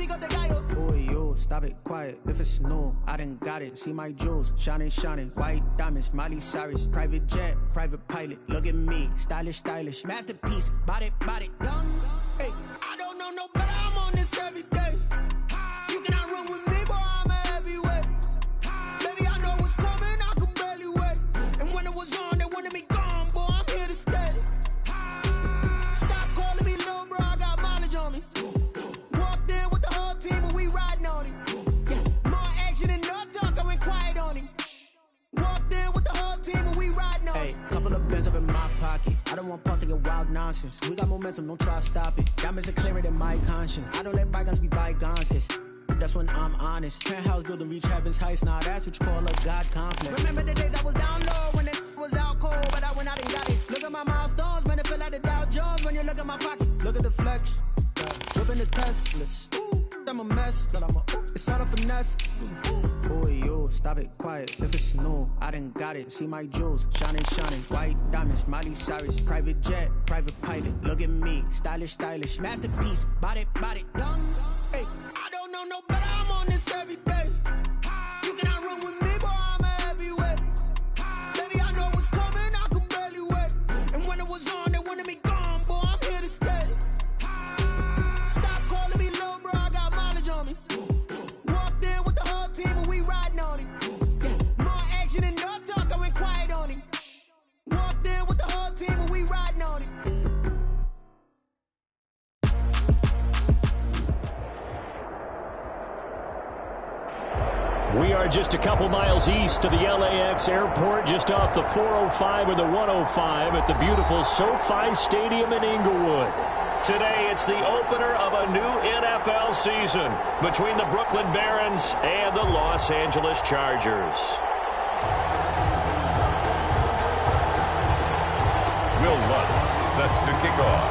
Boy, yo, stop it, quiet. If it's new, I done got it. See my jewels, shining, shining. White diamonds, Miley Cyrus. Private jet, private pilot. Look at me, stylish, stylish. Masterpiece, body, young. Hey, I don't know no better. I'm on this every day. You cannot run with me, boy. I'm a heavyweight. Baby, I know what's coming. I could barely wait. And when it was on, they wanted me gone, boy. I'm here to stay. Stop calling me little bro. I got mileage on me. Walked in with the whole team and we riding on him. Yeah, more action and no talk. I went quiet on him. Walked in with the whole team and we riding on him. Hey, couple of bins up in my pocket. I don't want pause to get wild nonsense. We got momentum, don't try to stop it. Diamonds are clearer than my conscience. I don't let bygones be bygones. That's when I'm honest. Penthouse building reach heaven's heights. Now that's what you call a God complex. Remember the days I was down low when it was out cold, but I went out and got it. Look at my milestones, man, it feel like the Dow Jones when you look at my pocket. Look at the flex, whipping the Teslas. I'm a mess, but it's all a finesse. Boy, yo, stop it, quiet. If it's new, I done got it. See my jewels, shining, shining. White diamonds, Miley Cyrus. Private jet, private pilot. Look at me, stylish, stylish. Masterpiece, body, young. Hey, I don't know no better. I'm on this every day. You cannot run with me, boy. I'm a heavyweight. Baby, I know what's coming. I could barely wait. And when it was on, they wanted me gone, boy. I'm here to stay. Stop calling me little bro. I got mileage on me. Walked in with the whole team and we riding on him. Yeah, more action and no talk. I went quiet on him. Walked in with the whole team and we riding on him. We are just a couple miles east of the LAX airport, just off the 405 or the 105 at the beautiful SoFi Stadium in Inglewood. Today, it's the opener of a new NFL season between the Brooklyn Barons and the Los Angeles Chargers. Will Lutz set to kick off.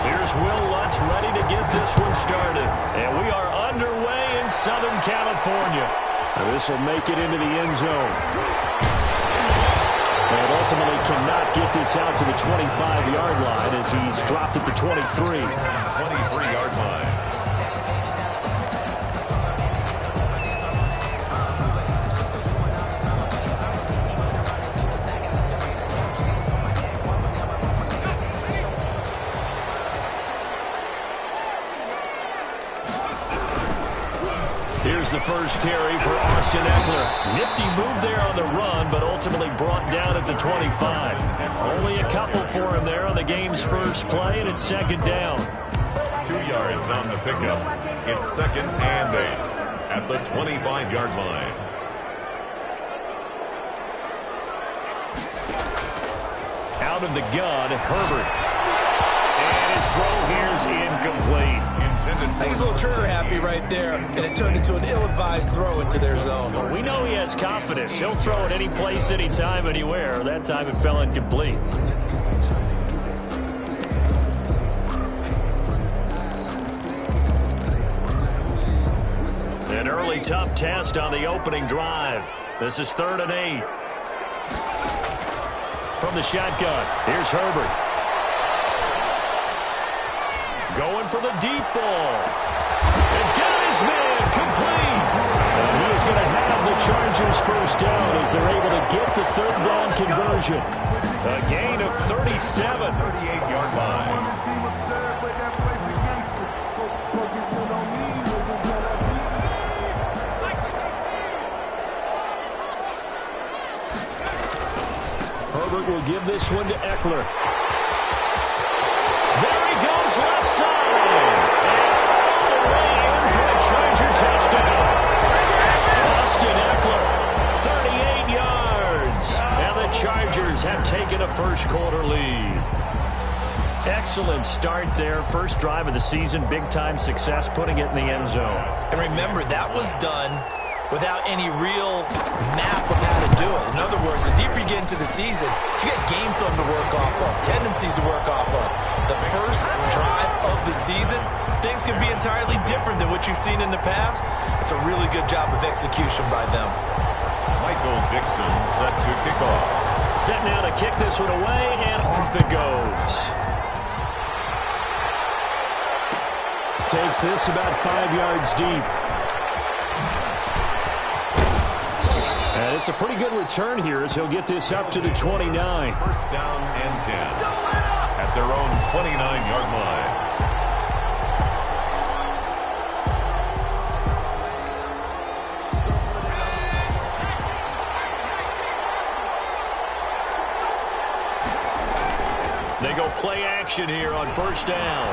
Here's Will Lutz ready to get this one started. And we are underway in Southern California. And this will make it into the end zone. And ultimately cannot get this out to the 25-yard line as he's dropped at the 23. 23-yard line. Here's the first carry for Austin Eckler. Nifty move there on the run, but ultimately brought down at the 25. Only a couple for him there on the game's first play, and it's second down. 2 yards on the pickup. It's second and 8 at the 25-yard line. Out of the gun, Herbert. And his throw here is incomplete. He's a little trigger happy right there, and it turned into an ill-advised throw into their zone. Well, we know he has confidence. He'll throw it any place, anytime, anywhere. That time it fell incomplete. An early tough test on the opening drive. This is 3rd and 8. From the shotgun, here's Herbert. Going for the deep ball. And got his man complete. And he is going to have the Chargers first down as they're able to get the 3rd down conversion. A gain of 37. 38-yard line. Herbert will give this one to Eckler. There he goes, left side. And all the way in for a Charger touchdown. Austin Eckler, 38 yards. And the Chargers have taken a first-quarter lead. Excellent start there. First drive of the season. Big-time success putting it in the end zone. And remember, that was done without any real map of how to do it. In other words, the deeper you get into the season, you get game film to work off of, tendencies to work off of. The first drive of the season, things can be entirely different than what you've seen in the past. It's a really good job of execution by them. Michael Dixon set to kick off. Set now to kick this one away, and off it goes. Takes this about 5 yards deep. And it's a pretty good return here as he'll get this up to the 29. First down and 10 at their own 29-yard line. They go play action here on first down.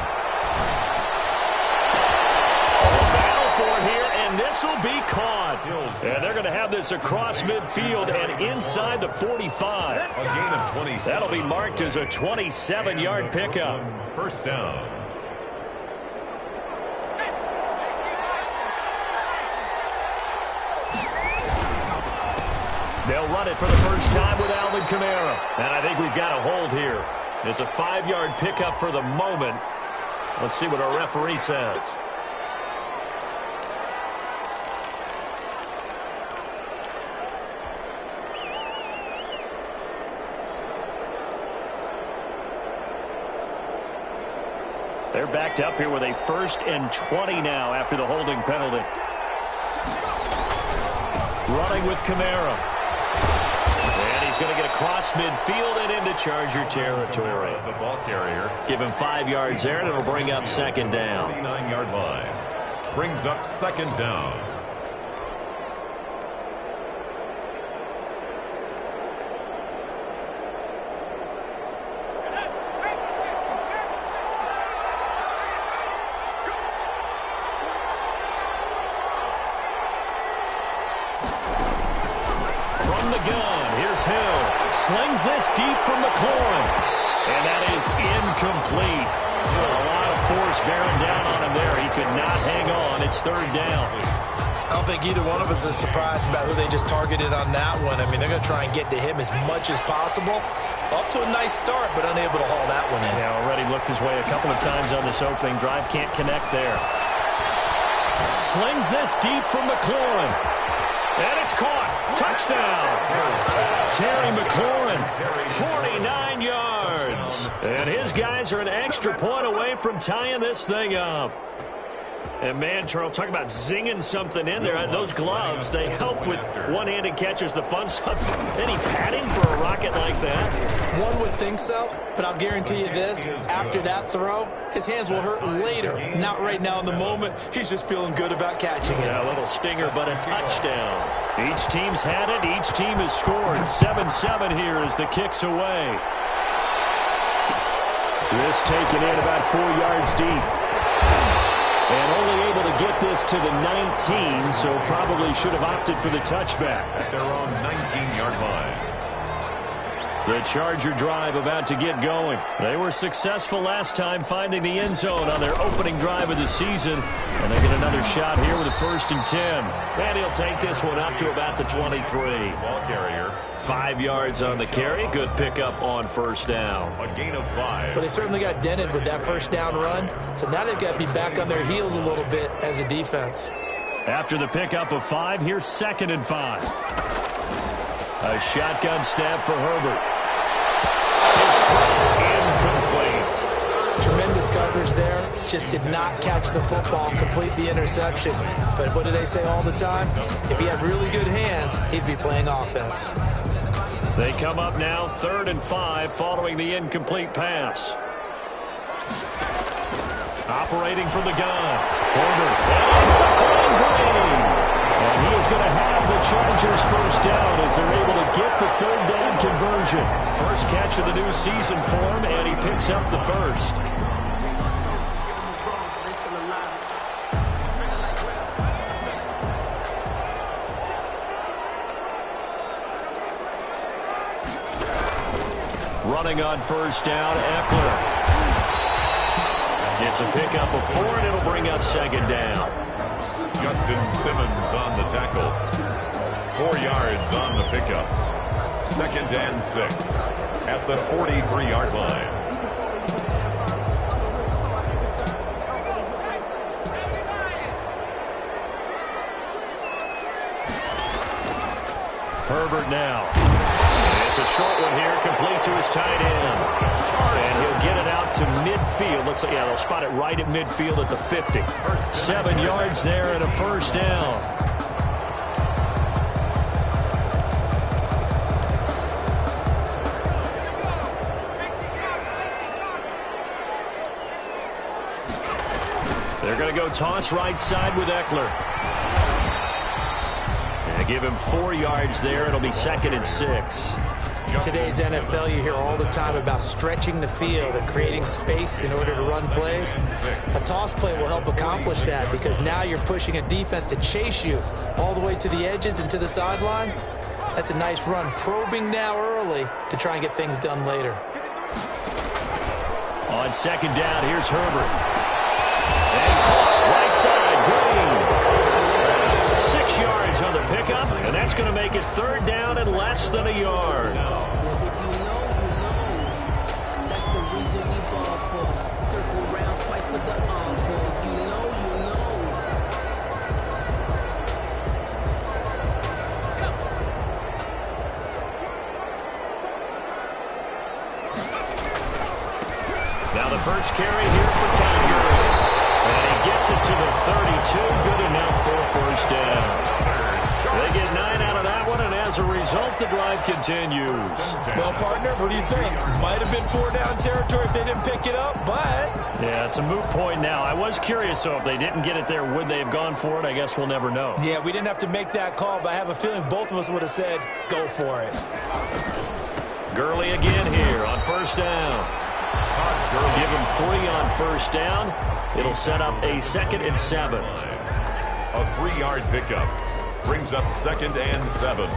Battle for it here, and this will be caught. And they're going to have this across midfield and inside the 45. A gain of 27. That'll be marked as a 27-yard pickup. First down. They'll run it for the first time with Alvin Kamara. And I think we've got a hold here. It's a 5-yard pickup for the moment. Let's see what our referee says. They're backed up here with a 1st and 20 now after the holding penalty. Running with Kamara. And he's going to get across midfield and into Charger territory. The ball carrier. Give him 5 yards there, and it'll bring up second down. 29-yard line. Brings up second down. Slings this deep from McLaurin. And that is incomplete. A lot of force bearing down on him there. He could not hang on. It's third down. I don't think either one of us is surprised about who they just targeted on that one. I mean, they're going to try and get to him as much as possible. Off to a nice start, but unable to haul that one in. Yeah, already looked his way a couple of times on this opening drive. Can't connect there. Slings this deep from McLaurin. And it's caught. Touchdown. Terry McLaurin, 49 yards. And his guys are an extra point away from tying this thing up. And, man, Charles, talk about zinging something in there. Those gloves, they help with one-handed catches, the fun stuff. Any padding for a rocket like that? One would think so, but I'll guarantee you this. After that throw, his hands will hurt later. Not right now in the moment. He's just feeling good about catching it. Yeah, a little stinger, but a touchdown. Each team's had it. Each team has scored. 7-7 here as the kick's away. This taken in about 4 yards deep. And only able to get this to the 19, so probably should have opted for the touchback. At their own 19-yard line. The Charger drive about to get going. They were successful last time finding the end zone on their opening drive of the season. And they get another shot here with a 1st and 10. And he'll take this one up to about the 23. Ball carrier. 5 yards on the carry. Good pickup on first down. A gain of 5. But they certainly got dented with that first down run. So now they've got to be back on their heels a little bit as a defense. After the pickup of 5, here's 2nd and 5. A shotgun snap for Herbert. His throw incomplete. Tremendous coverage there. Just did not catch the football, complete the interception. But what do they say all the time? If he had really good hands, he'd be playing offense. They come up now 3rd and 5 following the incomplete pass. Operating from the gun. Herbert. And he is going to have the Chargers first down as they're able to get the 3rd down conversion. First catch of the new season for him, and he picks up the first. Running on first down, Eckler. It's a pickup of 4, and it'll bring up second down. Justin Simmons on the tackle. 4 yards on the pickup. 2nd and 6 at the 43-yard line. Herbert now. It's a short one here, complete to his tight end. And he'll get it out to midfield. Looks like, yeah, they'll spot it right at midfield at the 50. 7 yards there and a first down. They're going to go toss right side with Eckler. And give him 4 yards there. It'll be 2nd and 6. In today's NFL, you hear all the time about stretching the field and creating space in order to run plays. A toss play will help accomplish that because now you're pushing a defense to chase you all the way to the edges and to the sideline. That's a nice run, probing now early to try and get things done later. On 2nd down, here's Herbert. And right side, Green. 6 yards on the pickup, and that's going to make it 3rd down and less than a yard. Now the first carry here for Tiger. And he gets it to the 32. Good enough for a first down. They get 9 out of that one, and as a result, the drive continues. Well, partner, what do you think? Might have been 4-down territory if they didn't pick it up, but... Yeah, it's a moot point now. I was curious, so if they didn't get it there, would they have gone for it? I guess we'll never know. Yeah, we didn't have to make that call, but I have a feeling both of us would have said, go for it. Gurley again here on first down. Give him 3 on first down. It'll set up a 2nd and 7. A 3-yard pickup brings up 2nd and 7.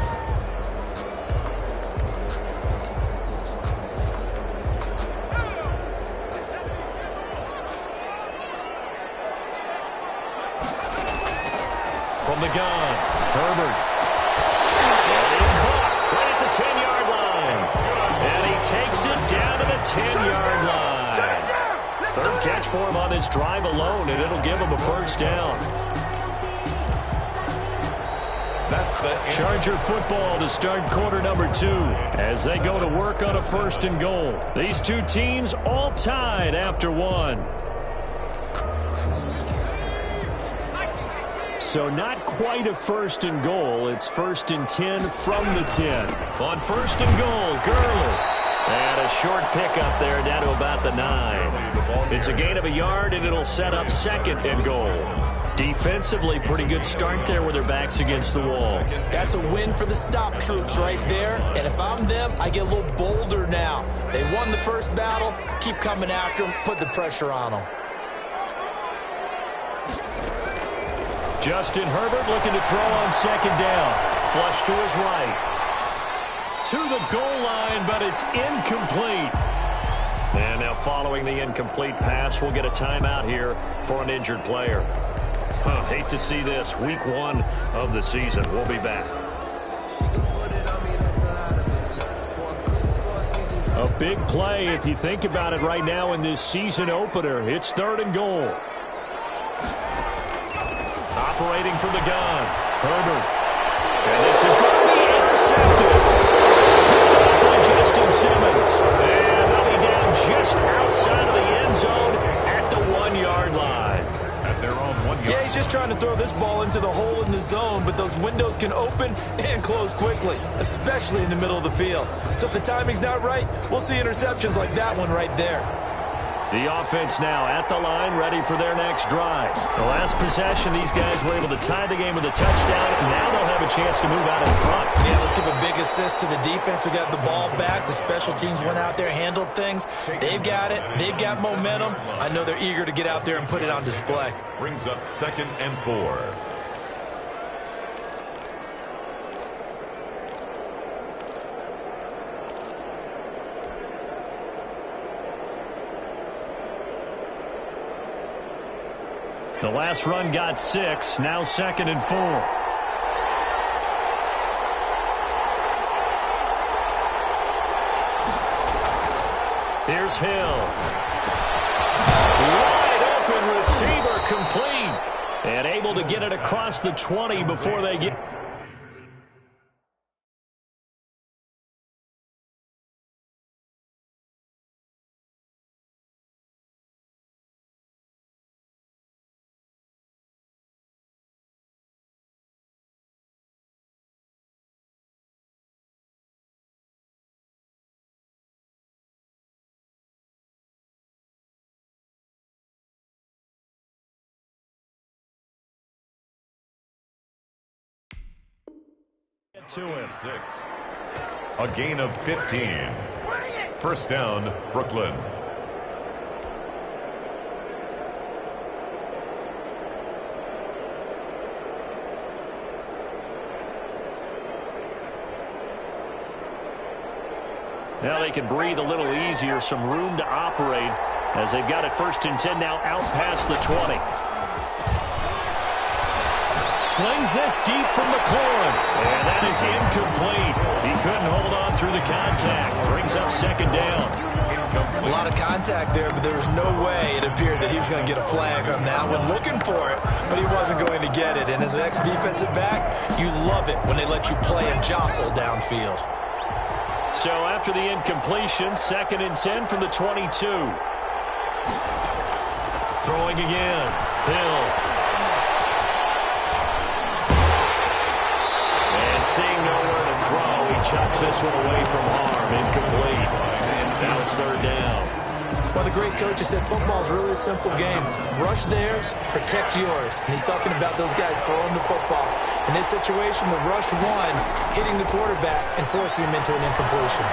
From the gun, Herbert. And he's caught right at the 10-yard line. And he takes it down to the 10-yard line. 3rd catch for him on this drive alone, and it'll give him a first down. That's the Charger football to start quarter number 2 as they go to work on a 1st and goal. These two teams all tied after 1. So not quite a 1st and goal. It's 1st and 10 from the 10. On 1st and goal, Gurley. And a short pickup there down to about the 9. It's a gain of a yard, and it'll set up 2nd and goal. Defensively, pretty good start there with their backs against the wall. That's a win for the stop troops right there. And if I'm them, I get a little bolder now. They won the first battle. Keep coming after them. Put the pressure on them. Justin Herbert looking to throw on 2nd down. Flush to his right. To the goal line, but it's incomplete. And now following the incomplete pass, we'll get a timeout here for an injured player. Hate to see this. Week 1 of the season. We'll be back. A big play if you think about it right now in this season opener. It's 3rd and goal. Operating from the gun, Herbert. And this is going to be intercepted. Picked up by Justin Simmons. And they'll be down just outside of the end zone at the 1-yard line. At their own 1 yard. Yeah, he's just trying to throw this ball into the hole in the zone, but those windows can open and close quickly, especially in the middle of the field. So if the timing's not right, we'll see interceptions like that one right there. The offense now at the line, ready for their next drive. The last possession, these guys were able to tie the game with a touchdown. Now they'll have a chance to move out in front. Yeah, let's give a big assist to the defense who got the ball back. The special teams went out there, handled things. They've got it. They've got momentum. I know they're eager to get out there and put it on display. Brings up 2nd and 4. The last run got 6, now 2nd and 4. Here's Hill. Wide open receiver complete. And able to get it across the 20 before they get... Get to him. 6. A gain of 15. First down, Brooklyn. Now they can breathe a little easier, some room to operate as they've got it 1st and 10 now out past the 20. Slings this deep from McLaurin, and that is incomplete. He couldn't hold on through the contact. Brings up 2nd down. A lot of contact there, but there was no way it appeared that he was going to get a flag on that one. Looking for it, but he wasn't going to get it. And as an ex-defensive back, you love it when they let you play and jostle downfield. So after the incompletion, 2nd and 10 from the 22. Throwing again. Hill. And seeing nowhere to throw, he chucks this one away from harm. Incomplete. Now it's 3rd down. Well, the great coach has said football is really a simple game. Rush theirs, protect yours. And he's talking about those guys throwing the football. In this situation, the rush one, hitting the quarterback and forcing him into an incompletion.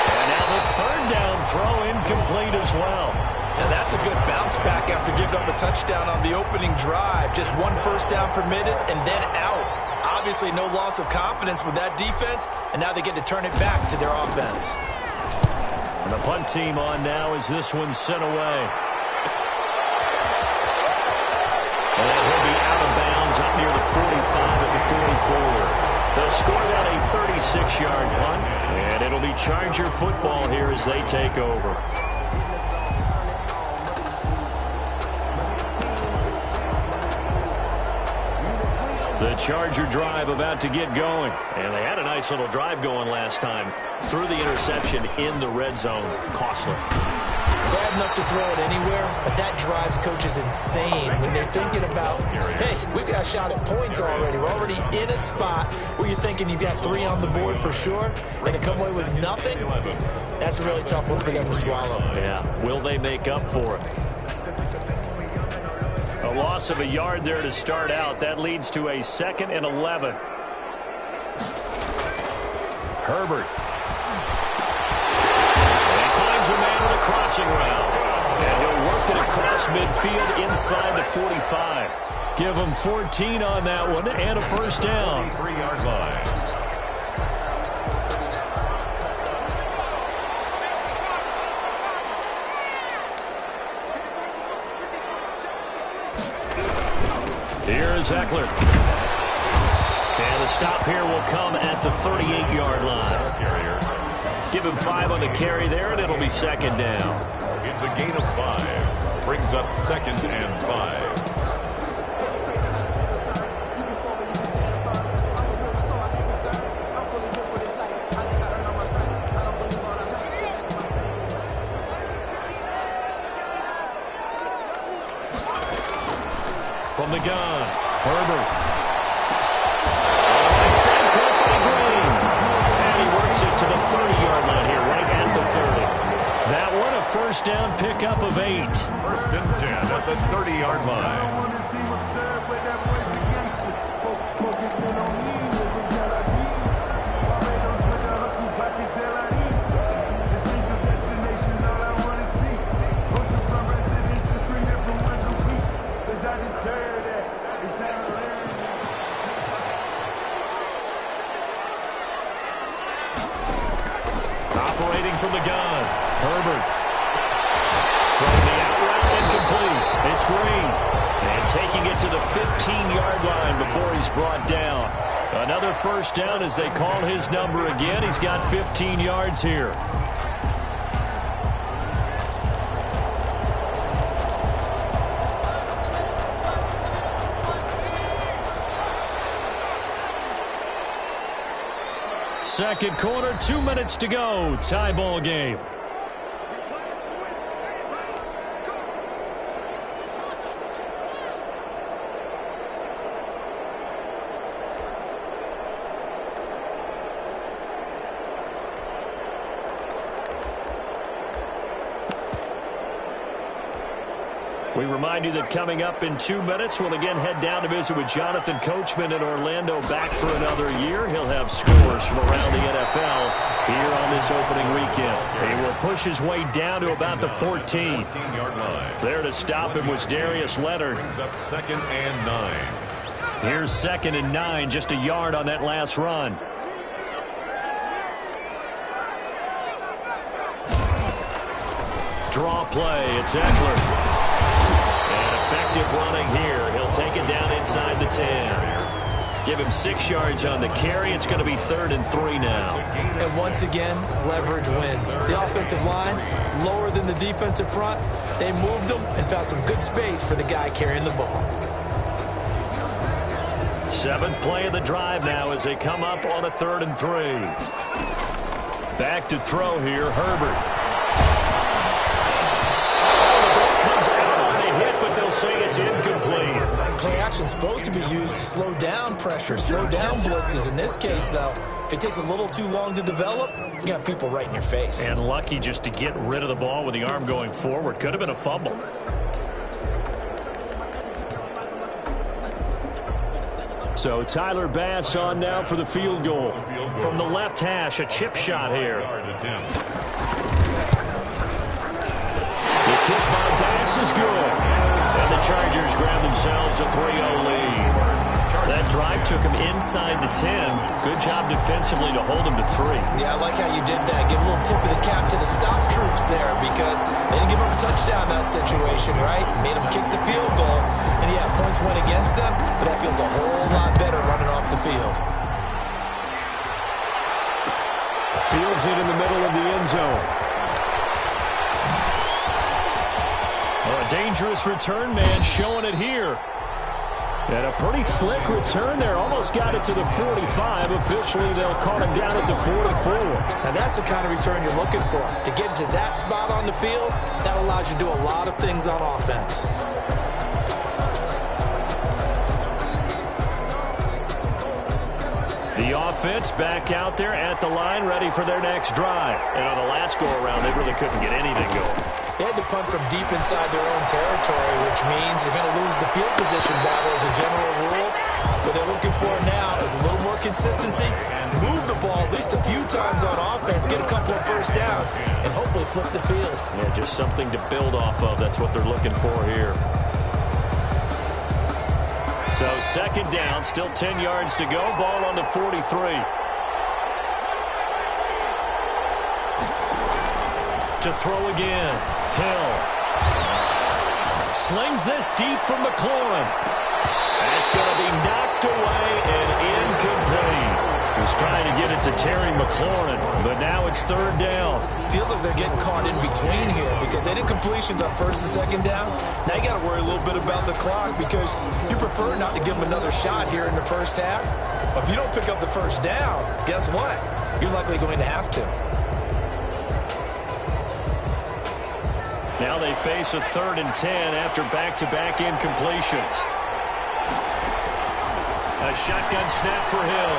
And now the 3rd down throw incomplete as well. Now that's a good bounce back after giving up a touchdown on the opening drive. Just 1 first down permitted and then out. Obviously no loss of confidence with that defense, and now they get to turn it back to their offense. And the punt team on now as this one's sent away. And he'll be out of bounds up near the 45 at the 44. They'll score that a 36-yard punt, and it'll be Charger football here as they take over. The Charger drive about to get going. And they had a nice little drive going last time. Threw the interception in the red zone. Costly. Bad enough to throw it anywhere, but that drives coaches insane when they're thinking about, hey, we've got a shot at points already. We're already in a spot where you're thinking you've got 3 on the board for sure, and to come away with nothing, that's a really tough one for them to swallow. Yeah. Will they make up for it? A loss of a yard there to start out. That leads to a 2nd and 11. Herbert. And he finds a man with a crossing route. And he'll work it across midfield inside the 45. Give him 14 on that one and a first down. 3-yard line. Here's Eckler. And the stop here will come at the 38-yard line. Give him 5 on the carry there, and it'll be 2nd down. It's a gain of 5. Brings up 2nd and 5. From the gun, Herbert. Inside caught by Green. And he works it to the 30-yard line here, right at the 30. That one, a first down pickup of 8. 1st and 10 at the 30-yard line. Operating from the gun, Herbert. Throwing the out route incomplete. It's Green. And taking it to the 15-yard line before he's brought down. Another first down as they call his number again. He's got 15 yards here. Second quarter, 2 minutes to go. Tie ball game. We remind you that coming up in 2 minutes, we'll again head down to visit with Jonathan Coachman in Orlando, back for another year. He'll have scores from around the NFL here on this opening weekend. He will push his way down to about the 14. 14-yard line. There to stop him was Darius Leonard. Brings up 2nd and 9. Here's 2nd and 9, just a yard on that last run. Draw play, it's Eckler. And effective running here. He'll take it down inside the 10. Give him 6 yards on the carry. It's going to be 3rd and 3 now. And once again, leverage wins. The offensive line, lower than the defensive front. They moved them and found some good space for the guy carrying the ball. 7th play of the drive now as they come up on a 3rd and 3. Back to throw here, Herbert. Say it's incomplete. Play action supposed to be used to slow down pressure, slow down blitzes. In this case, though, if it takes a little too long to develop, you got people right in your face. And lucky just to get rid of the ball with the arm going forward. Could have been a fumble. So Tyler Bass on now for the field goal. From the left hash, a chip shot here. The kick by Bass is good. And the Chargers grab themselves a 3-0 lead. That drive took him inside the 10. Good job defensively to hold him to 3. Yeah, I like how you did that. Give a little tip of the cap to the stop troops there because they didn't give up a touchdown in that situation, right? Made them kick the field goal. And, yeah, points went against them, but that feels a whole lot better running off the field. Fields it in the middle of the end zone. A dangerous return man showing it here. And a pretty slick return there. Almost got it to the 45. Officially, they'll call him down at the 44. Now, that's the kind of return you're looking for. To get it to that spot on the field, that allows you to do a lot of things on offense. The offense back out there at the line, ready for their next drive. And on the last go-around, they really couldn't get anything going. They had to punt from deep inside their own territory, which means you're going to lose the field position battle as a general rule. What they're looking for now is a little more consistency, move the ball at least a few times on offense, get a couple of first downs, and hopefully flip the field. Yeah, just something to build off of. That's what they're looking for here. So 2nd down, still 10 yards to go. Ball on the 43. To throw again. Hill slings this deep from McLaurin. That's going to be knocked away and incomplete. He was trying to get it to Terry McLaurin, but now it's 3rd down. Feels like they're getting caught in between here because they did completions on 1st and 2nd down. Now you got to worry a little bit about the clock because you prefer not to give them another shot here in the first half. But if you don't pick up the first down, guess what? You're likely going to have to. Now they face a 3rd and 10 after back-to-back incompletions. A shotgun snap for Hill.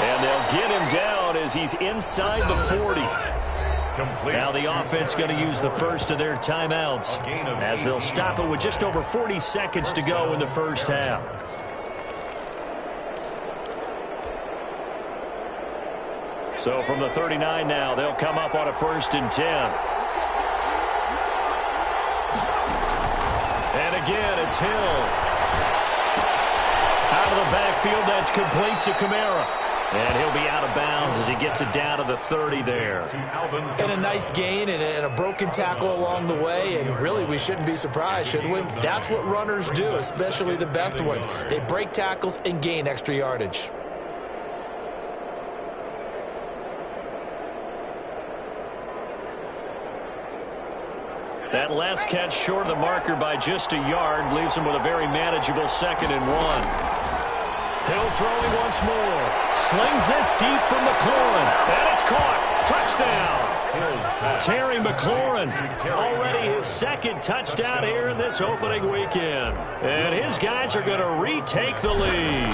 And they'll get him down as he's inside the 40. Now the offense going to use the first of their timeouts as they'll stop it with just over 40 seconds to go in the first half. So from the 39 now, they'll come up on a 1st and 10. And again, it's Hill. Out of the backfield, that's complete to Kamara. And he'll be out of bounds as he gets it down to the 30 there. And a nice gain and a broken tackle along the way. And really, we shouldn't be surprised, should we? That's what runners do, especially the best ones. They break tackles and gain extra yardage. That last catch short of the marker by just a yard leaves him with a very manageable 2nd and 1. Hill throwing once more. Slings this deep from McLaurin. And it's caught. Touchdown. Terry McLaurin. Already his 2nd touchdown here in this opening weekend. And his guys are going to retake the lead.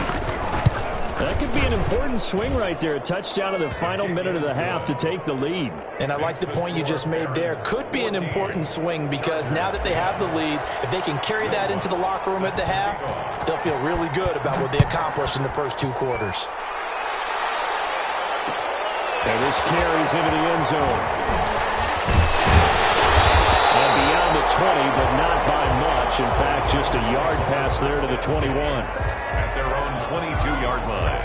That could be an important swing right there. A touchdown in the final minute of the half to take the lead. And I like the point you just made there. Could be an important swing because now that they have the lead, if they can carry that into the locker room at the half, they'll feel really good about what they accomplished in the first 2 quarters. And this carries into the end zone. And beyond the 20, but not by much. In fact, just a yard pass there to the 21. At their own 22-yard line.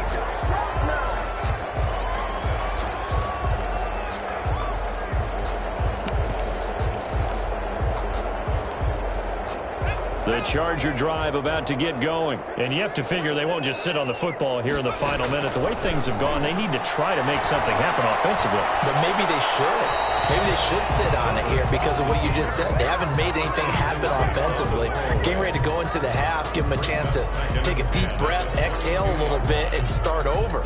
The Charger drive about to get going. And you have to figure they won't just sit on the football here in the final minute. The way things have gone, they need to try to make something happen offensively. But maybe they should. Maybe they should sit on it here because of what you just said. They haven't made anything happen offensively. Getting ready to go into the half, give them a chance to take a deep breath, exhale a little bit, and start over.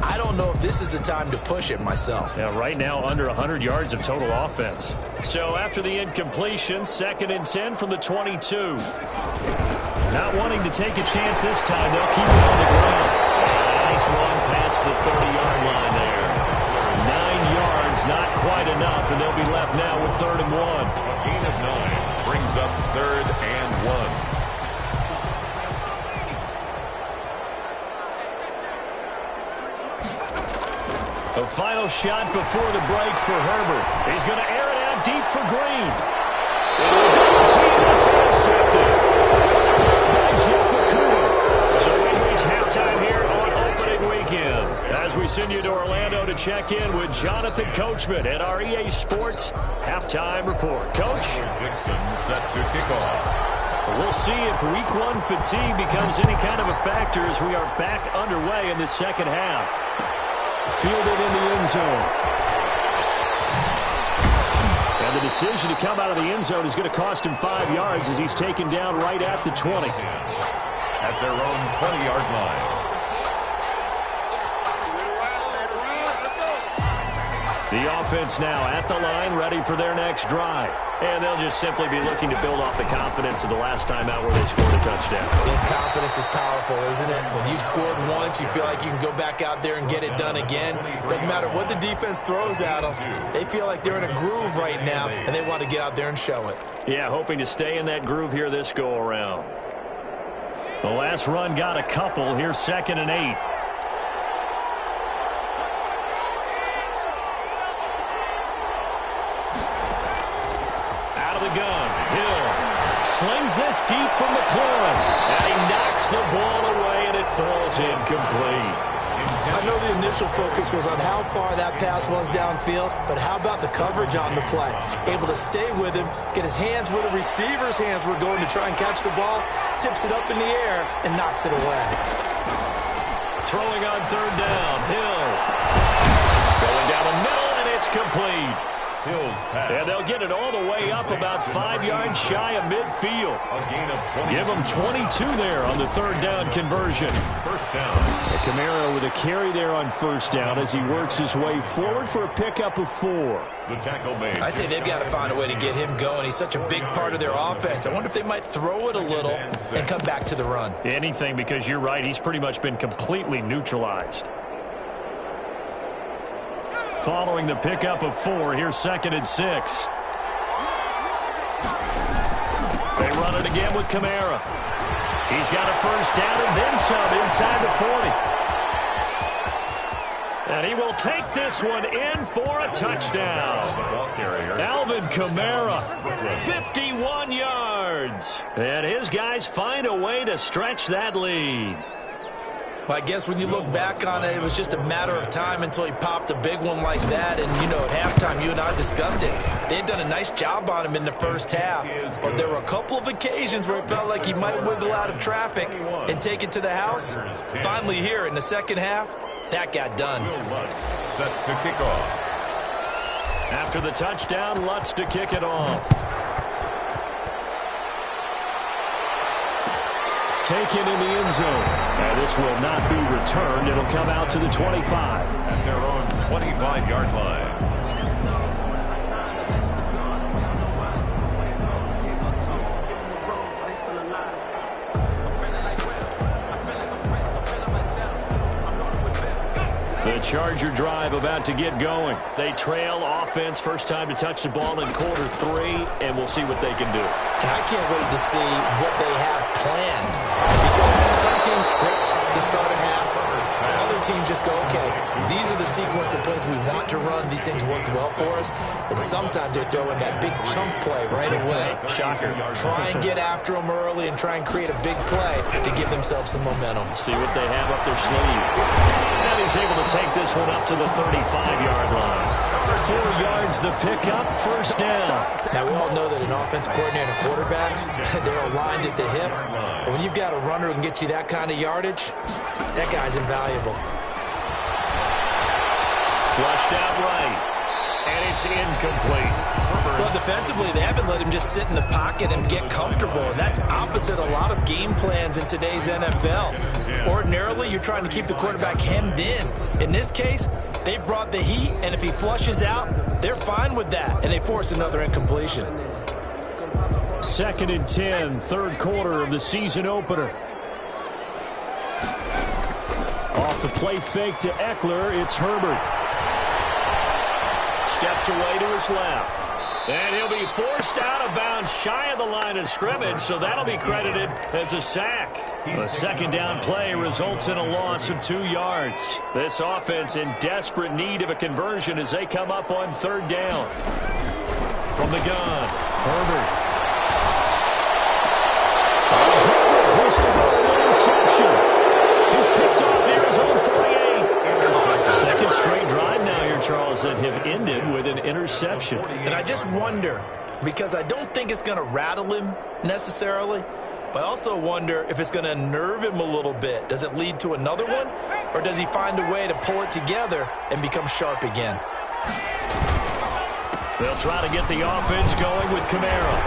I don't know if this is the time to push it myself. Yeah, right now under 100 yards of total offense. So after the incompletion, 2nd and 10 from the 22. Not wanting to take a chance this time, they'll keep it on the ground. Nice long pass to the 30-yard line there. 9 yards, not quite enough, and they'll be left now with 3rd and 1. A gain of 9 brings up 3rd and 1. The final shot before the break for Herbert. He's going to air it out deep for Green. It's intercepted. It's by Jeff Okuda. So we reach halftime here on opening weekend. As we send you to Orlando to check in with Jonathan Coachman at our EA Sports Halftime Report. Coach? Dixon set to kick off. We'll see if Week 1 fatigue becomes any kind of a factor as we are back underway in the second half. Fielded in the end zone. And the decision to come out of the end zone is going to cost him 5 yards as he's taken down right at the 20. At their own 20-yard line. The offense now at the line, ready for their next drive. And they'll just simply be looking to build off the confidence of the last time out where they scored a touchdown. And confidence is powerful, isn't it? When you've scored once, you feel like you can go back out there and get it done again. Doesn't matter what the defense throws at them. They feel like they're in a groove right now, and they want to get out there and show it. Yeah, hoping to stay in that groove here this go-around. The last run got a couple. Here's 2nd and 8. Slings this deep from McLaurin, and he knocks the ball away, and it falls incomplete. I know the initial focus was on how far that pass was downfield, but how about the coverage on the play? Able to stay with him, get his hands where the receiver's hands were going to try and catch the ball, tips it up in the air, and knocks it away. Throwing on 3rd down, Hill. Going down the middle, and it's complete. And they'll get it all the way up about 5 yards shy of midfield. A gain of 20. Give them 22 there on the 3rd down conversion. First down. Camaro with a carry there on 1st down as he works his way forward for a pickup of 4. The tackle made. I'd say they've got to find a way to get him going. He's such a big part of their offense. I wonder if they might throw it a little and come back to the run. Anything, because you're right. He's pretty much been completely neutralized. Following the pickup of 4, here's 2nd and 6. They run it again with Kamara. He's got a 1st down and then some inside the 40. And he will take this one in for a touchdown. Alvin Kamara, 51 yards. And his guys find a way to stretch that lead. Well, I guess when you look back on it, it was just a matter of time until he popped a big one like that. And, you know, at halftime, you and I discussed it. They had done a nice job on him in the first half. But there were a couple of occasions where it felt like he might wiggle out of traffic and take it to the house. Finally here in the second half, that got done. Set to kick off. After the touchdown, Lutz to kick it off. Taken in the end zone. And this will not be returned. It'll come out to the 25. At their own 25-yard line. Charger drive about to get going. They trail offense, first time to touch the ball in quarter 3, and we'll see what they can do. And I can't wait to see what they have planned, because some teams script to start a half. Other teams just go, okay, these are the sequence of plays we want to run. These things worked well for us. And sometimes they throw in that big chunk play right away. Shocker. Try and get after them early and try and create a big play to give themselves some momentum. See what they have up their sleeve. And he's able to take this one up to the 35-yard line. 4 yards the pickup, first down. Now, we all know that an offense coordinator and a quarterback, they're aligned at the hip. But when you've got a runner who can get you that kind of yardage, that guy's invaluable. Flushed out right, and it's incomplete. Well, defensively, they haven't let him just sit in the pocket and get comfortable, and that's opposite a lot of game plans in today's NFL. Ordinarily, you're trying to keep the quarterback hemmed in. In this case, they brought the heat, and if he flushes out, they're fine with that, and they force another incompletion. 2nd and 10, third quarter of the season opener. Off the play fake to Eckler, it's Herbert. Steps away to his left. And he'll be forced out of bounds shy of the line of scrimmage, so that'll be credited as a sack. A second down play results in a loss of 2 yards. This offense in desperate need of a conversion as they come up on 3rd down. From the gun, Herbert. His third interception. He's picked off near his own 48. Second straight drive now here, Charles, that have ended with an interception. And I just wonder, because I don't think it's going to rattle him necessarily, but I also wonder if it's going to unnerve him a little bit. Does it lead to another one, or does he find a way to pull it together and become sharp again? They'll try to get the offense going with Kamara.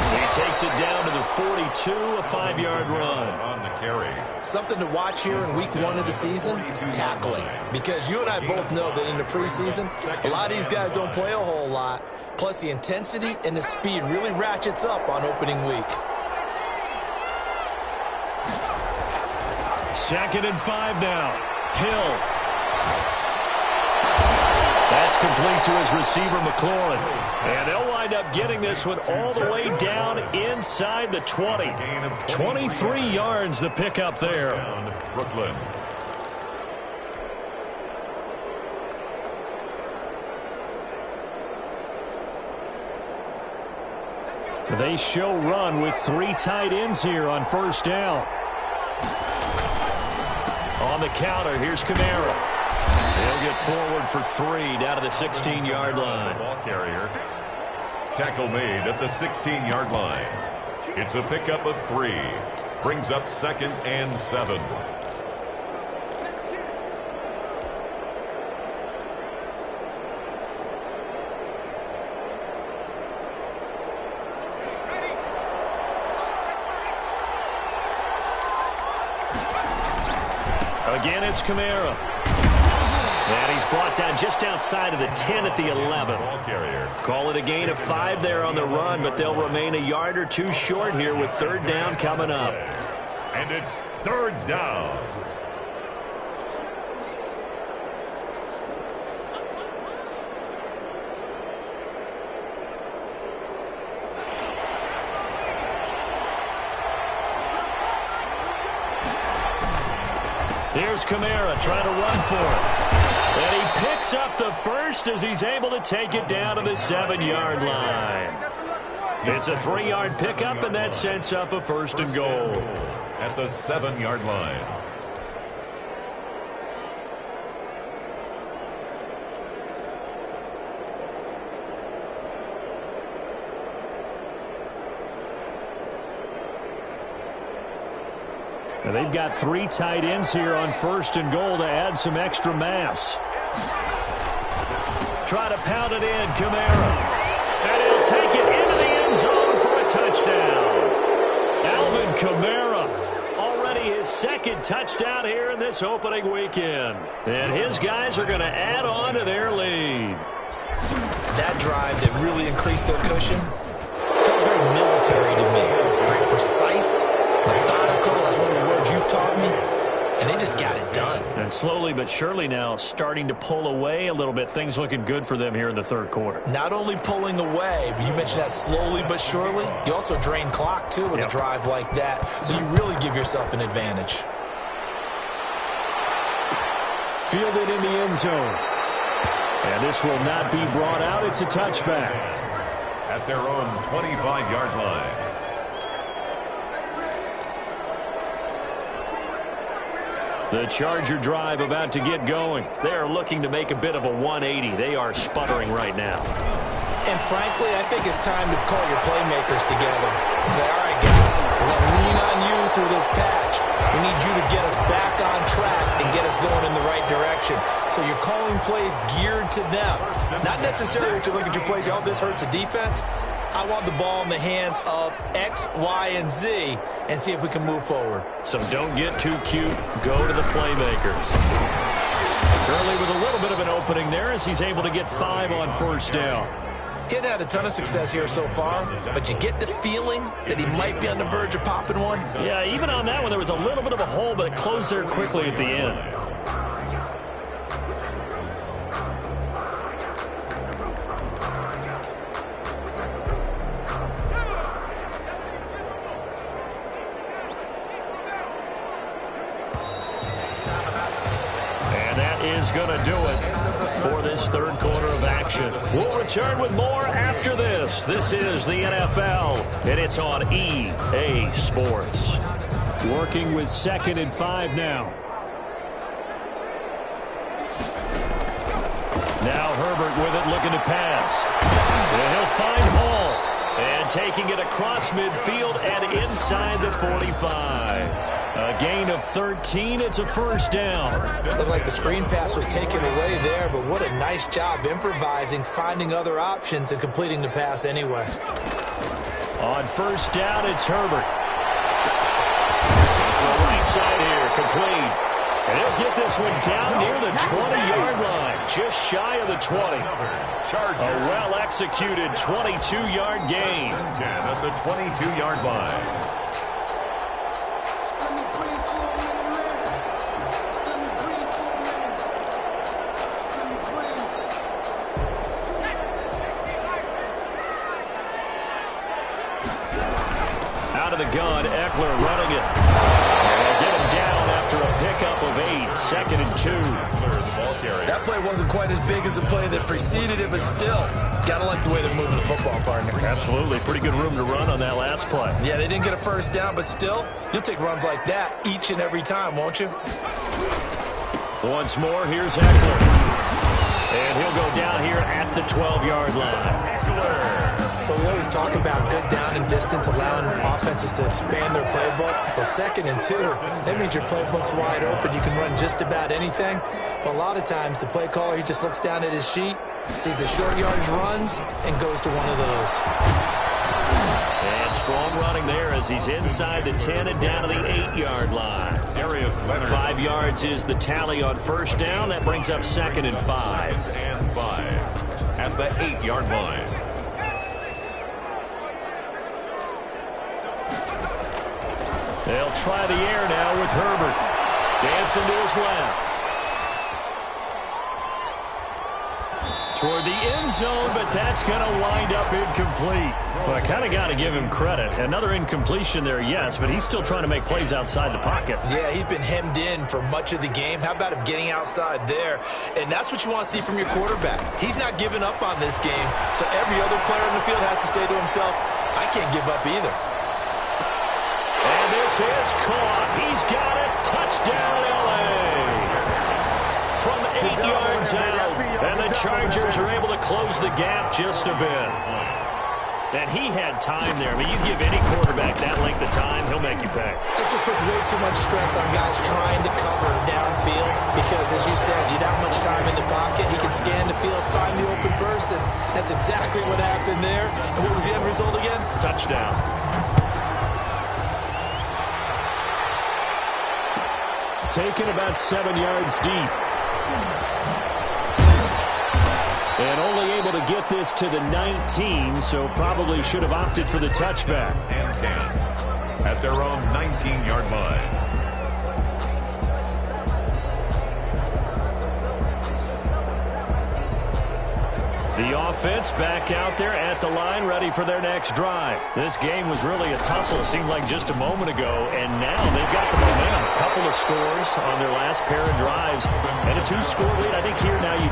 He takes it down to the 42, a 5-yard run. On the carry. Something to watch here in week 1 of the season, tackling. Because you and I both know that in the preseason, a lot of these guys don't play a whole lot. Plus, the intensity and the speed really ratchets up on opening week. 2nd and 5 now. Hill. That's complete to his receiver, McLaurin. And they'll wind up getting this one all the way down inside the 20. 23 yards the pickup there. Brooklyn. They show run with 3 tight ends here on first down. On the counter, here's Kamara. They'll get forward for 3 down to the 16-yard line. Ball carrier. Tackle made at the 16-yard line. It's a pickup of 3. Brings up 2nd and 7. Again, it's Kamara. And he's brought down just outside of the 10 at the 11. Ball carrier. Call it a gain of 5 there on the run, but they'll remain a yard or 2 short here with 3rd down coming up. And it's 3rd down. Here's Kamara trying to run for it. And he picks up the first as he's able to take it down to the 7-yard line. It's a 3-yard pickup, and that sets up a 1st and goal. At the 7-yard line. And they've got 3 tight ends here on 1st and goal to add some extra mass. Try to pound it in, Kamara. And he'll take it into the end zone for a touchdown. Alvin Kamara, already his 2nd touchdown here in this opening weekend. And his guys are going to add on to their lead. That drive that really increased their cushion felt very military to me. Very precise, methodical. That's one of the words you've taught me. And they just got it done. And slowly but surely now starting to pull away a little bit. Things looking good for them here in the third quarter. Not only pulling away, but you mentioned that slowly but surely. You also drain clock, too, with a drive like that. So you really give yourself an advantage. Fielded in the end zone. And this will not be brought out. It's a touchback. At their own 25-yard line. The Charger drive about to get going. They are looking to make a bit of a 180. They are sputtering right now. And frankly, I think it's time to call your playmakers together and say, all right, guys, we're going to lean on you through this patch. We need you to get us back on track and get us going in the right direction. So you're calling plays geared to them. Not necessarily what you look at your plays, oh, this hurts the defense. I want the ball in the hands of X, Y, and Z and see if we can move forward. So don't get too cute. Go to the playmakers. Gurley with a little bit of an opening there as he's able to get 5 on first down. He hadn't had a ton of success here so far, but you get the feeling that he might be on the verge of popping one. Yeah, even on that one, there was a little bit of a hole, but it closed there quickly at the end. Is going to do it for this third quarter of action. We'll return with more after this. This is the NFL, and it's on EA Sports. Working with 2nd and 5 now. Now Herbert with it, looking to pass. And he'll find Hall. And taking it across midfield and inside the 45. A gain of 13. It's a first down. Looked like the screen pass was taken away there, but what a nice job improvising, finding other options, and completing the pass anyway. On first down, it's Herbert. It's the right side here, complete. And he'll get this one down near the 20-yard line, just shy of the 20. A well-executed 22-yard gain. That's a 22-yard line. The gun, Eckler running it. And get him down after a pickup of 8, 2nd and 2. That play wasn't quite as big as the play that preceded it, but still, gotta like the way they're moving the football, partner. Absolutely. Pretty good room to run on that last play. Yeah, they didn't get a first down, but still, you'll take runs like that each and every time, won't you? Once more, here's Eckler. And he'll go down here at the 12-yard line. But we always talk about good down and distance, allowing offenses to expand their playbook. Well, 2nd and 2, that means your playbook's wide open. You can run just about anything. But a lot of times, the play caller, he just looks down at his sheet, sees the short yardage runs, and goes to one of those. And strong running there as he's inside the 10 and down to the 8-yard line. 5 yards is the tally on first down. That brings up 2nd and 5. And 5 at the 8-yard line. They'll try the air now with Herbert. Dancing to his left. Toward the end zone, but that's going to wind up incomplete. Well, I kind of got to give him credit. Another incompletion there, yes, but he's still trying to make plays outside the pocket. Yeah, he's been hemmed in for much of the game. How about him getting outside there? And that's what you want to see from your quarterback. He's not giving up on this game, so every other player in the field has to say to himself, I can't give up either. And this is caught. He's got it. Touchdown, L.A. From 8 yards out. And the Chargers are able to close the gap just a bit. And he had time there. I mean, you give any quarterback that length of time, he'll make you pay. It just puts way too much stress on guys trying to cover downfield because, as you said, you don't have much time in the pocket. He can scan the field, find the open person. That's exactly what happened there. And what was the end result again? Touchdown. Taken about 7 yards deep. And only able to get this to the 19, so probably should have opted for the touchback. And 10 at their own 19-yard line. The offense back out there at the line, ready for their next drive. This game was really a tussle, seemed like just a moment ago, and now they've got the momentum. A couple of scores on their last pair of drives, and a 2-score lead. I think here now you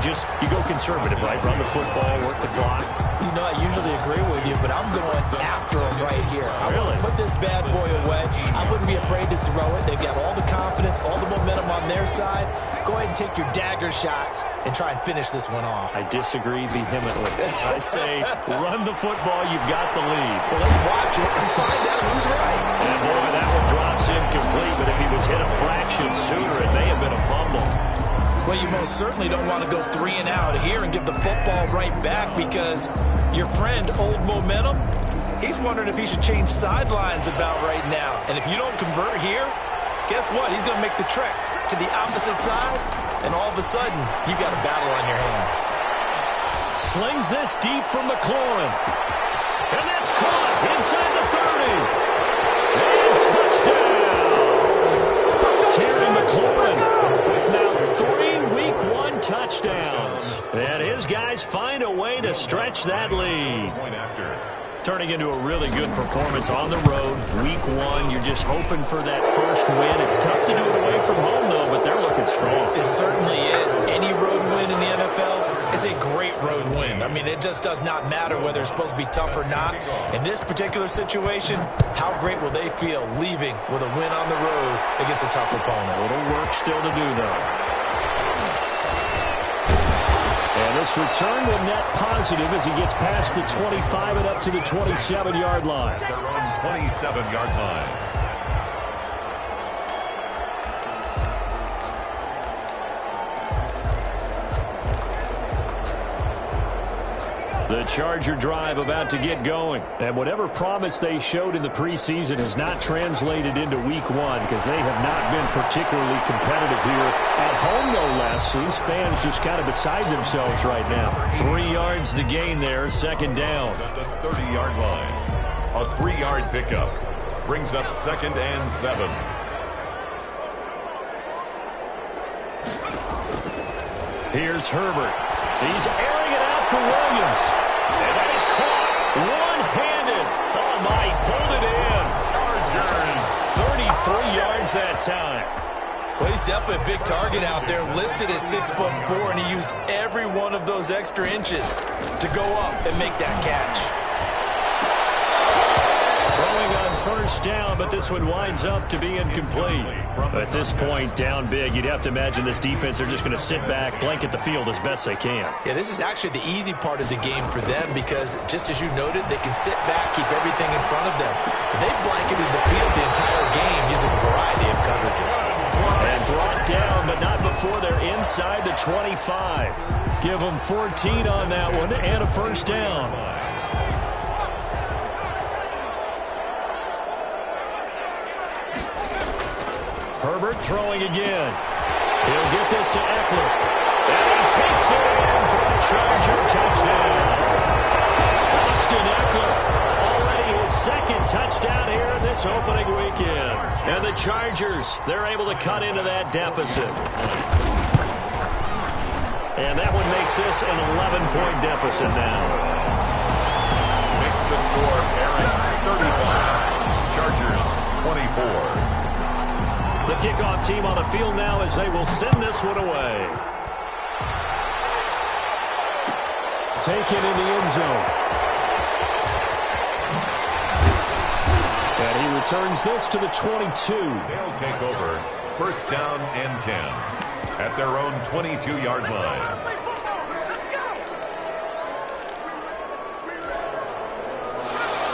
go conservative, right? Run the football, work the clock. You know, I usually agree with you, but I'm going after him right here. I want to put this bad boy away. I wouldn't be afraid to throw it. They've got all the confidence, all the momentum on their side. Go ahead and take your dagger shots and try and finish this one off. I disagree vehemently. I say run the football. You've got the lead. Well, let's watch it and find out who's right. And boy, that one drops incomplete, but if he was hit a fraction sooner, it may have been a fumble. Well, you most certainly don't want to go 3 and out here and give the football right back because your friend, Old Momentum, he's wondering if he should change sidelines about right now. And if you don't convert here, guess what? He's going to make the trek to the opposite side, and all of a sudden, you've got a battle on your hands. Slings this deep from McLaurin. And that's caught inside the 30. And touchdown! Terry McLaurin. Now 3 Week 1 touchdowns. And his guys find a way to stretch that lead. Turning into a really good performance on the road. Week 1, you're just hoping for that first win. It's tough to do it away from home, though, but they're looking strong. It certainly is. Any road win in the NFL is a great road win. I mean, it just does not matter whether it's supposed to be tough or not. In this particular situation, how great will they feel leaving with a win on the road against a tough opponent? A little work still to do, though. And this return will net positive as he gets past the 25 and up to the 27-yard line. Their own 27-yard line. The Charger drive about to get going. And whatever promise they showed in the preseason has not translated into Week 1 because they have not been particularly competitive here. At home, no less. These fans just kind of beside themselves right now. 3 yards to gain there, second down. At the 30-yard line. A 3-yard pickup. Brings up 2nd and 7. Here's Herbert. He's airing it out for Williams. And that is caught one-handed. Oh, my, he pulled it in. Chargers. 33 yards that time. Well, he's definitely a big target out there, listed at 6'4", and he used every one of those extra inches to go up and make that catch. Throwing on first down, but this one winds up to be incomplete. At this point, down big, you'd have to imagine this defense, they're just going to sit back, blanket the field as best they can. Yeah, this is actually the easy part of the game for them because, just as you noted, they can sit back, keep everything in front of them. But they've blanketed the field the entire game using a variety of coverages. And brought down, but not before they're inside the 25. Give them 14 on that one and a first down. Herbert throwing again. He'll get this to Eckler. And he takes it in for a Charger touchdown. Austin Eckler, already his second touchdown here this opening weekend. And the Chargers, they're able to cut into that deficit. And that one makes this an 11-point deficit now. Makes the score Aaron's 35. Chargers 24. The kickoff team on the field now as they will send this one away. Taken in the end zone. And he returns this to the 22. They'll take over. First down and 10 at their own 22-yard line.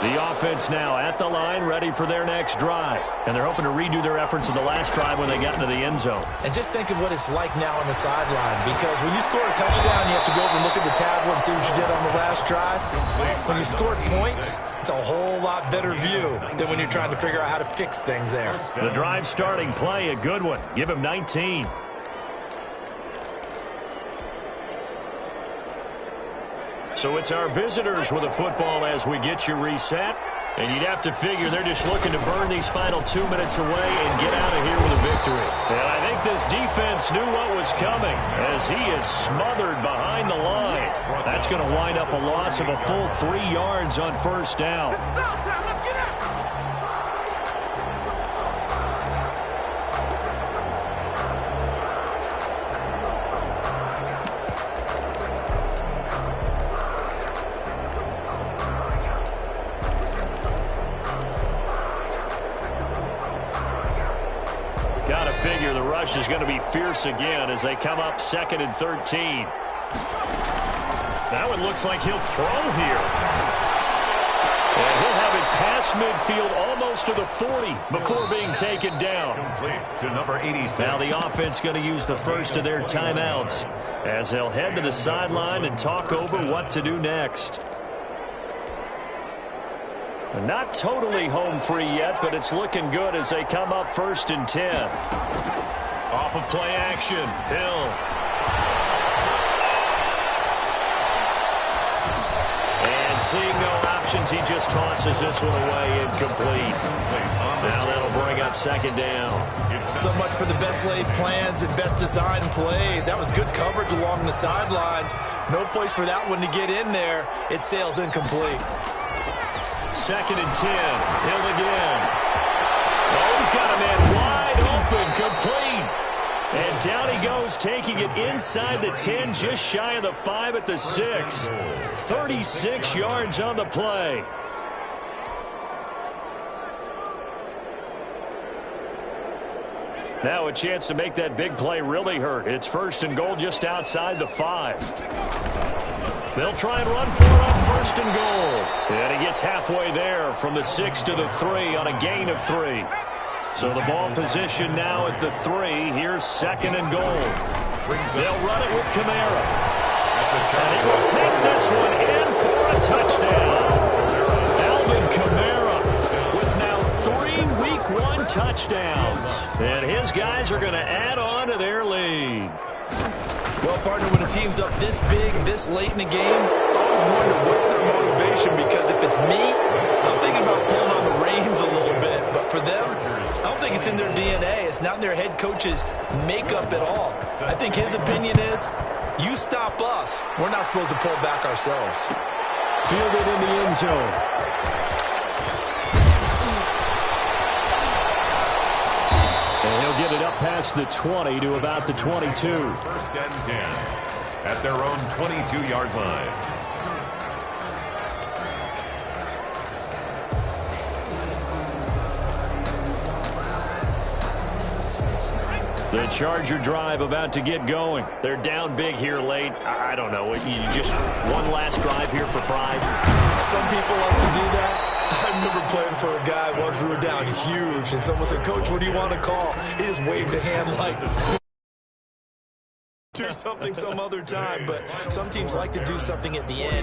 The offense now at the line, ready for their next drive. And they're hoping to redo their efforts of the last drive when they got into the end zone. And just think of what it's like now on the sideline, because when you score a touchdown, you have to go over and look at the tablet and see what you did on the last drive. When you scored points, it's a whole lot better view than when you're trying to figure out how to fix things there. The drive starting play, a good one. Give him 19. So it's our visitors with a football as we get you reset. And you'd have to figure they're just looking to burn these final 2 minutes away and get out of here with a victory. And I think this defense knew what was coming as he is smothered behind the line. That's going to wind up a loss of a full 3 yards on first down. Got to figure the rush is going to be fierce again as they come up 2nd and 13. That one looks like he'll throw here. And he'll have it past midfield almost to the 40 before being taken down. Complete to number 86. Now the offense going to use the first of their timeouts as they'll head to the sideline and talk over what to do next. Not totally home free yet, but it's looking good as they come up 1st and 10. Off of play action, Hill. And seeing no options, he just tosses this one away incomplete. Now that'll bring up 2nd down. So much for the best laid plans and best designed plays. That was good coverage along the sidelines. No place for that one to get in there. It sails incomplete. 2nd and 10. Hill again. Oh, he's got a man wide open, complete. And down he goes, taking it inside the 10, just shy of the 5 at the 6. 36 yards on the play. Now a chance to make that big play really hurt. It's 1st and goal just outside the 5. They'll try and run for it on 1st and goal. And he gets halfway there from the 6 to the 3 on a gain of 3. So the ball position now at the 3. Here's 2nd and goal. They'll run it with Kamara. And he will take this one in for a touchdown. Alvin Kamara with now 3 Week 1 touchdowns. And his guys are going to add on to their lead. Well, partner, when a team's up this big, this late in the game, I always wonder what's their motivation, because if it's me, I'm thinking about pulling on the reins a little bit. But for them, I don't think it's in their DNA. It's not in their head coach's makeup at all. I think his opinion is, you stop us, we're not supposed to pull back ourselves. Fielded in the end zone. And he'll get it up past the 20 to about the 22. 1st and 10 at their own 22-yard line. The Charger drive about to get going. They're down big here late. I don't know. You just one last drive here for pride. Some people like to do that. I remember playing for a guy once. We were down huge, and someone said, "Coach, what do you want to call?" He just waved a hand like, do something some other time. But some teams like to do something at the end.